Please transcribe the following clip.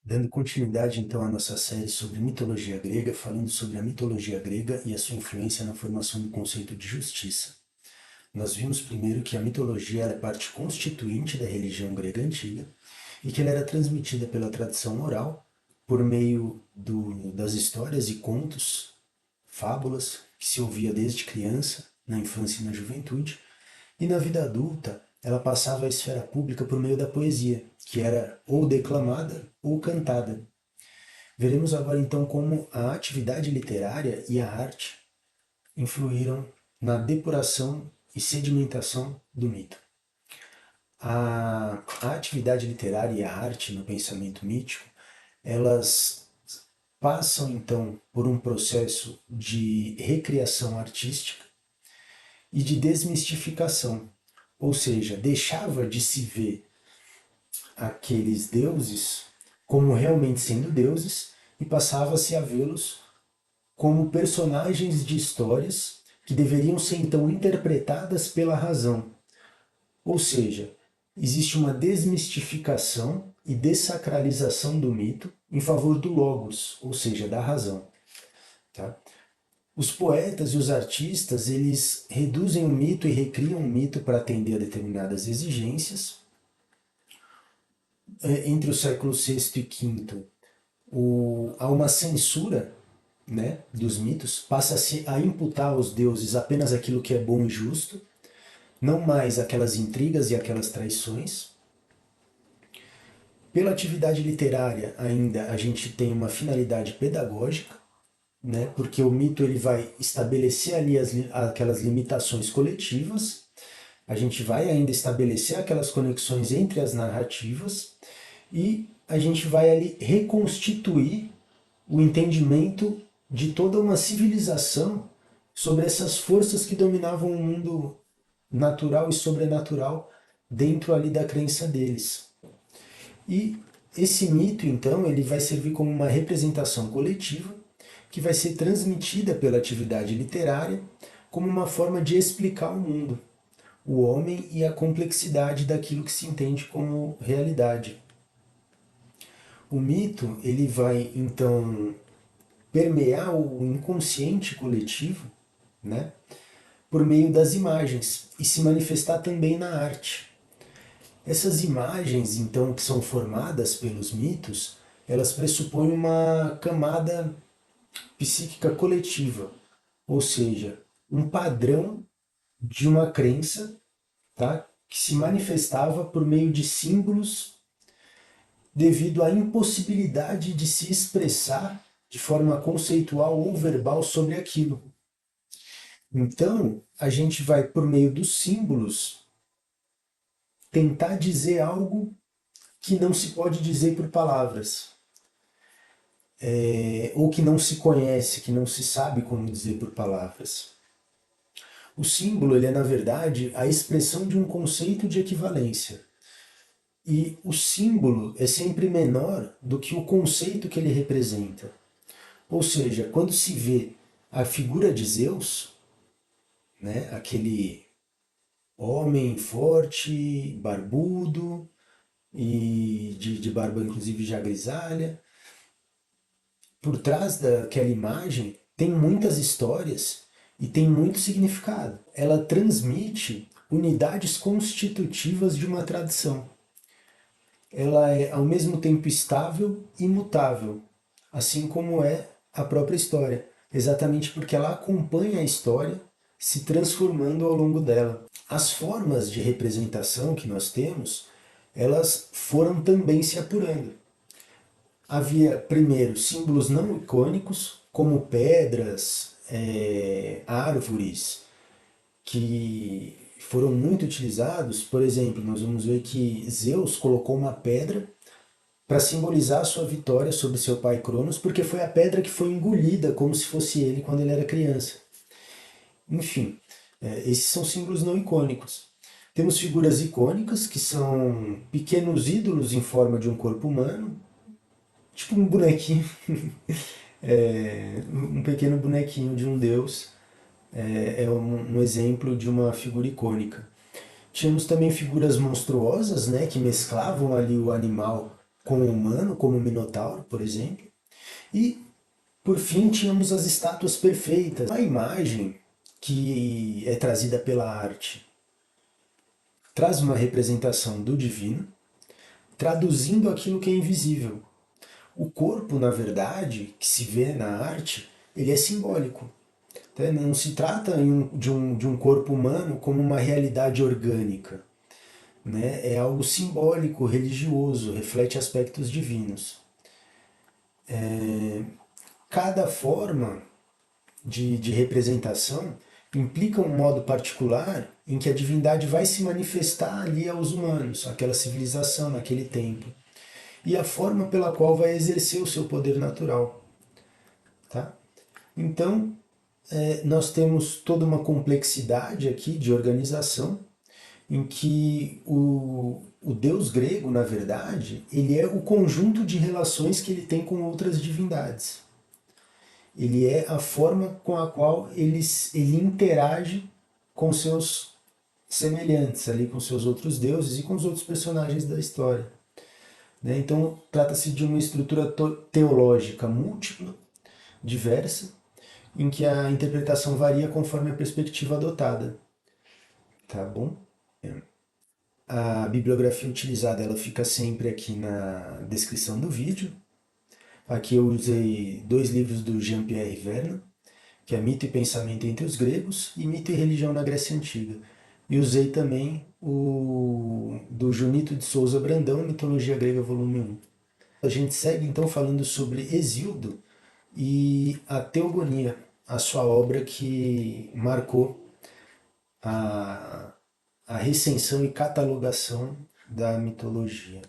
Dando continuidade então à nossa série sobre mitologia grega, falando sobre a mitologia grega e a sua influência na formação do conceito de justiça. Nós vimos primeiro que a mitologia era parte constituinte da religião grega antiga e que ela era transmitida pela tradição oral por meio das histórias e contos, fábulas, que se ouvia desde criança, na infância e na juventude, e na vida adulta ela passava à esfera pública por meio da poesia, que era ou declamada ou cantada. Veremos agora então como a atividade literária e a arte influíram na depuração e sedimentação do mito. A atividade literária e a arte no pensamento mítico, elas passam então por um processo de recriação artística e de desmistificação, ou seja, deixava de se ver aqueles deuses como realmente sendo deuses e passava-se a vê-los como personagens de histórias que deveriam ser então interpretadas pela razão. Ou seja, existe uma desmistificação e dessacralização do mito em favor do logos, ou seja, da razão. Tá? Os poetas e os artistas, eles reduzem o mito e recriam o mito para atender a determinadas exigências. Entre o século VI e V, há uma censura, né, dos mitos, passa-se a imputar aos deuses apenas aquilo que é bom e justo, não mais aquelas intrigas e aquelas traições. Pela atividade literária ainda a gente tem uma finalidade pedagógica, né, porque o mito ele vai estabelecer ali aquelas limitações coletivas, a gente vai ainda estabelecer aquelas conexões entre as narrativas e a gente vai ali reconstituir o entendimento de toda uma civilização sobre essas forças que dominavam o mundo natural e sobrenatural dentro ali da crença deles. E esse mito, então, ele vai servir como uma representação coletiva que vai ser transmitida pela atividade literária como uma forma de explicar o mundo, o homem e a complexidade daquilo que se entende como realidade. O mito, ele vai, então, permear o inconsciente coletivo, né, por meio das imagens e se manifestar também na arte. Essas imagens, então, que são formadas pelos mitos, elas pressupõem uma camada psíquica coletiva, ou seja, um padrão de uma crença, tá, que se manifestava por meio de símbolos devido à impossibilidade de se expressar de forma conceitual ou verbal sobre aquilo. Então, a gente vai, por meio dos símbolos, tentar dizer algo que não se pode dizer por palavras, ou que não se conhece, que não se sabe como dizer por palavras. O símbolo, ele é, na verdade, a expressão de um conceito de equivalência. E o símbolo é sempre menor do que o conceito que ele representa. Ou seja, quando se vê a figura de Zeus, né, aquele homem forte, barbudo e de barba inclusive já grisalha, por trás daquela imagem tem muitas histórias e tem muito significado. Ela transmite unidades constitutivas de uma tradição. Ela é ao mesmo tempo estável e imutável, assim como é a própria história, exatamente porque ela acompanha a história se transformando ao longo dela. As formas de representação que nós temos, elas foram também se apurando. Havia, primeiro, símbolos não icônicos, como pedras, árvores, que foram muito utilizados. Por exemplo, nós vamos ver que Zeus colocou uma pedra para simbolizar a sua vitória sobre seu pai Cronos, porque foi a pedra que foi engolida como se fosse ele quando ele era criança. Enfim, esses são símbolos não icônicos. Temos figuras icônicas, que são pequenos ídolos em forma de um corpo humano, tipo um bonequinho, um pequeno bonequinho de um deus, é um exemplo de uma figura icônica. Tínhamos também figuras monstruosas, né, que mesclavam ali o animal com o humano, como o Minotauro, por exemplo. E, por fim, tínhamos as estátuas perfeitas, a imagem que é trazida pela arte. Traz uma representação do divino, traduzindo aquilo que é invisível. O corpo, na verdade, que se vê na arte, ele é simbólico. Não se trata de um corpo humano como uma realidade orgânica. Né? É algo simbólico, religioso, reflete aspectos divinos. Cada forma de representação implica um modo particular em que a divindade vai se manifestar ali aos humanos, aquela civilização, naquele tempo, e a forma pela qual vai exercer o seu poder natural. Tá? Então, nós temos toda uma complexidade aqui de organização em que o deus grego, na verdade, ele é o conjunto de relações que ele tem com outras divindades. Ele é a forma com a qual ele interage com seus semelhantes, ali com seus outros deuses e com os outros personagens da história. Né? Então, trata-se de uma estrutura teológica múltipla, diversa, em que a interpretação varia conforme a perspectiva adotada. Tá bom? A bibliografia utilizada ela fica sempre aqui na descrição do vídeo. Aqui eu usei 2 livros do Jean-Pierre Vernant, que é Mito e Pensamento entre os Gregos e Mito e Religião na Grécia Antiga. E usei também o do Junito de Souza Brandão, Mitologia Grega, volume 1. A gente segue então falando sobre Hesíodo e a Teogonia, a sua obra que marcou a recensão e catalogação da mitologia.